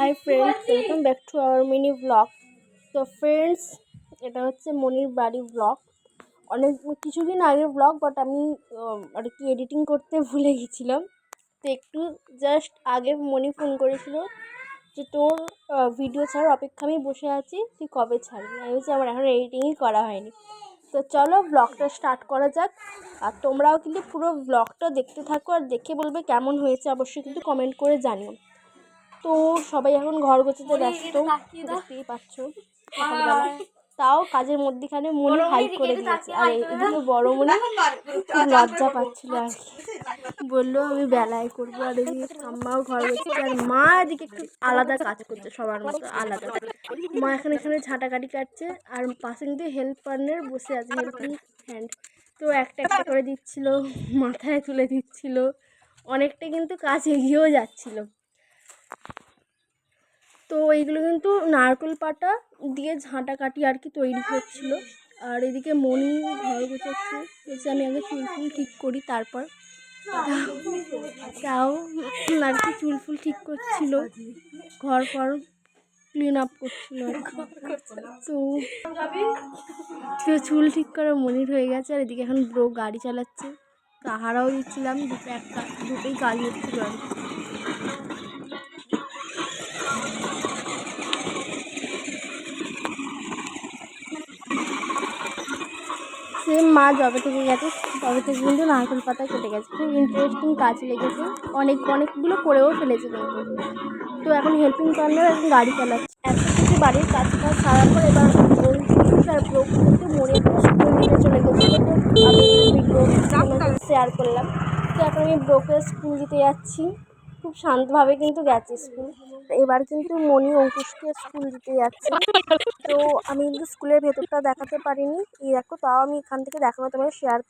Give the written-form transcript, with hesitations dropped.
Hi friends, welcome back to our mini blog. তো friends, এটা হচ্ছে মনির বাড়ি ব্লগ। অনেক কিছুদিন আগের ব্লগ, বাট আমি আর কি এডিটিং করতে ভুলে গেছিলাম। তো একটু জাস্ট আগে মনি ফোন করেছিল যে তোর ভিডিও ছাড়ার অপেক্ষা আমি বসে আছি, তুই কবে ছাড়বি। আমি বলছি আমার এখন এডিটিংই করা হয়নি। তো চলো ব্লগটা স্টার্ট করা যাক। আর তোমরাও কিন্তু পুরো ব্লগটা দেখতে থাকো, আর দেখে বলবে কেমন হয়েছে অবশ্যই কিন্তু কমেন্ট করে জানিও। তো সবাই এখন ঘর গোছাতে ব্যস্ত, দেখতেই পাচ্ছ সকালবেলা। তাও কাজের মধ্যেখানে মনি হাই করে দিয়েছে, আর এদিকে বড় মনি খুব লজ্জা পাচ্ছিল আর কি, বললো আমি বেলায় করবো। আর এদিকে ঠাম্মাও ঘর গোছাচ্ছে, আর মা এদিকে একটু আলাদা কাজ করছে, সবার মতো আলাদা। মা এখানে ঝাঁটাকাটি কাটছে, আর পাশে কিন্তু হেল্প পার্টনার বসে আছে, হেল্পিং হ্যান্ড। তো একটা একটা করে দিচ্ছিল, মাথায় তুলে দিচ্ছিল, অনেকটা কিন্তু কাজ এগিয়েও যাচ্ছিল। তো এইগুলো কিন্তু নারকেল পাতা দিয়ে ঝাঁটাকাটি আর কি তৈরি হচ্ছিল। আর এদিকে মনি ঘর গোছাচ্ছে, বলছে আমি আগে চুল ফুল ঠিক করি তারপর। তাও আর কি চুল ফুল ঠিক করছিল, ঘর ফর ক্লিন আপ করছিল আর কি। তো চুল ঠিক করে মনির হয়ে গেছে, আর এদিকে এখন ব্রো গাড়ি চালাচ্ছে, তাহারাও দিচ্ছিলাম, দুটোই কাজ হচ্ছিল আর কি। সেম মা যবে থেকে গেছে তবে থেকে কিন্তু নারকেল পাতা কেটে গেছে, খুব ইন্টারেস্টিং কাজ লেগেছে, অনেকগুলো করেও ফেলেছে কিন্তু। তো এখন হেল্পিং পার্টনার এখন গাড়ি চালাচ্ছে। এত কিছু বাড়ির কাজ সারার পর এবার আর ব্রো কিন্তু মনে একটা স্কুল দিতে চলে গেছিলো। তো আমি ভিডিও শেয়ার করলাম। তো এখন আমি ব্রোকে স্কুল দিতে যাচ্ছি, খুব শান্তভাবে কিন্তু গেছে স্কুল। এবার কিন্তু মনি অঙ্কুশকে স্কুল দিতে যাচ্ছে। তো আমি কিন্তু স্কুলের ভেতরটা দেখাতে পারিনি, এই দেখো, তাও আমি এখান থেকে দেখানো তোমায় শেয়ার